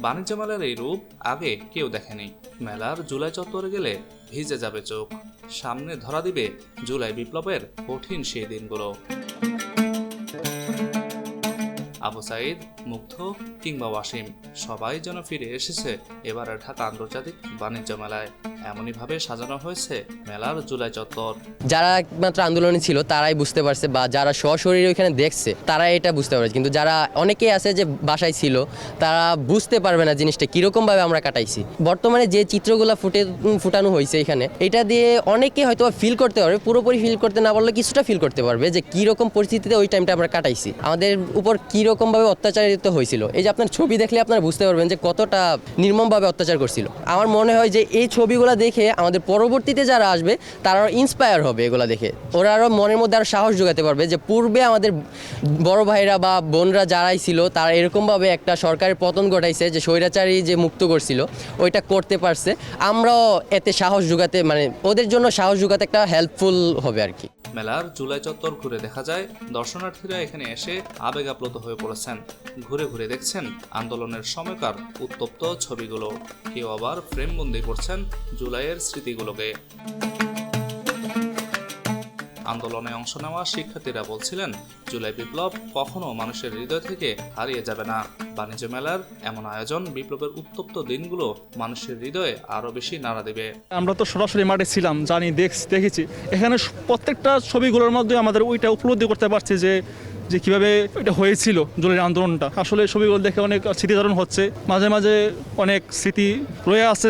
বাণিজ্য মেলার এই রূপ আগে কেউ দেখেনি। মেলার জুলাই চত্বরে গেলে ভিজে যাবে চোখ, সামনে ধরা দিবে জুলাই বিপ্লবের কঠিন সেই দিনগুলো। আবু সাইদ, মুগ্ধ কিংবা ওয়াসিম সবাই যেন ফিরে এসেছে এবারের ঢাকা আন্তর্জাতিক বাণিজ্য মেলায়। এমনইভাবে সাজানো হয়েছে মেলার জুলাই চত্বর। যারা একমাত্র আন্দোলনে ছিল তারাই বুঝতে পারছে, বা যারা সশরীরে ওইখানে দেখছে তারা এটা বুঝতে পারছে, কিন্তু যারা অনেকেই আছে যে বাসায় ছিল তারা বুঝতে পারবে না জিনিসটা কীরকমভাবে আমরা কাটাইছি। বর্তমানে যে চিত্রগুলো ফুটানো হয়েছে এখানে, এটা দিয়ে অনেকে হয়তো ফিল করতে পারবে, পুরোপুরি ফিল করতে না পারলে কিছুটা ফিল করতে পারবে যে কীরকম পরিস্থিতিতে ওই টাইমটা আমরা কাটাইছি, আমাদের উপর কীরকমভাবে অত্যাচারিত হয়েছিল। এই যে আপনার ছবি দেখলে আপনারা বুঝতে পারবেন যে কতটা নির্মমভাবে অত্যাচার করছিল। আমার মনে হয় যে এই ছবিগুলো দেখে আমাদের পরবর্তীতে যারা আসবে তারা ইন্সপায়ার হবে, এগুলো দেখে ওরা আরও মনের মধ্যে আরও সাহস যোগাতে পারবে যে পূর্বে আমাদের বড় ভাইরা বা বোনরা যারাই ছিল তারা এরকমভাবে একটা সরকারের পতন ঘটাইছে, যে স্বৈরাচারী যে মুক্ত করছিল ওইটা করতে পারছে। আমরাও এতে সাহস যোগাতে, মানে ওদের জন্য সাহস যোগাতে একটা হেল্পফুল হবে আর কি। মেলার জুলাই চত্বর ঘুরে দেখা যায় দর্শনার্থীরা এখানে এসে আবেগ আপ্লুত হয়ে পড়েছেন। ঘুরে ঘুরে দেখছেন আন্দোলনের সময়কার উত্তপ্ত ছবিগুলো, কেউ আবার ফ্রেমবন্দি করছেন জুলাইয়ের স্মৃতিগুলোকে। আন্দোলনে অংশ নেওয়া শিক্ষার্থীরা বলছিলেন, জুলাই বিপ্লব কখনো মানুষের হৃদয় থেকে হারিয়ে যাবে না। বাণিজ্য মেলার এমন আয়োজন বিপ্লবের উত্তপ্ত দিনগুলো মানুষের হৃদয়ে আরো বেশি নাড়া দেবে। আমরা তো সরাসরি মাঠে ছিলাম, জানি, দেখেছি। এখানে প্রত্যেকটা ছবিগুলোর মধ্যে আমাদের ওইটা উপলব্ধি করতে পারছি যে কিভাবে এটা হয়েছিল জুলাই আন্দোলনটা। আসলে ছবিগুলো দেখে অনেক স্মৃতিধারণ হচ্ছে, মাঝে মাঝে অনেক স্মৃতি রয়ে আছে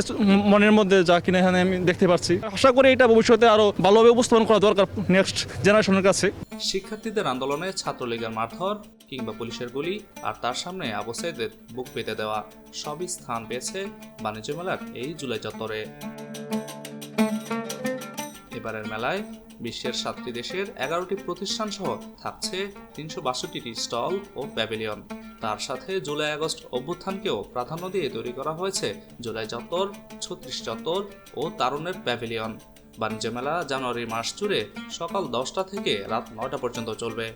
মনের মধ্যে, যা কিনা এখানে আমি দেখতে পাচ্ছি। আশা করি এটা ভবিষ্যতে আরো ভালোভাবে উপস্থাপন করা দরকার নেক্সট জেনারেশনের কাছে। শিক্ষার্থীদের আন্দোলনে ছাত্রলীগের মারধর কিংবা পুলিশের গুলি, আর তার সামনে আবু সাইদের বুক পেতে দেওয়া, সবই স্থান পেয়েছে বাণিজ্য মেলার এই জুলাই চত্বরে। এবারের মেলায় বিশ্বের 7টি দেশের 11টি প্রতিষ্ঠান সহ থাকছে 362টি স্টল ও প্যাভিলিয়ন। তার সাথে জুলাই আগস্ট অভ্যুত্থানকেও প্রাধান্য দিয়ে তৈরি করা হয়েছে জুলাই চত্বর, 36 চত্বর ও তারুণের প্যাভিলিয়ন। বাণিজ্য মেলা জানুয়ারি মাস জুড়ে সকাল 10টা থেকে রাত 9টা পর্যন্ত চলবে,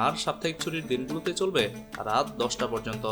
আর সাপ্তাহিক ছুটির দিনগুলোতে চলবে রাত 10টা পর্যন্ত।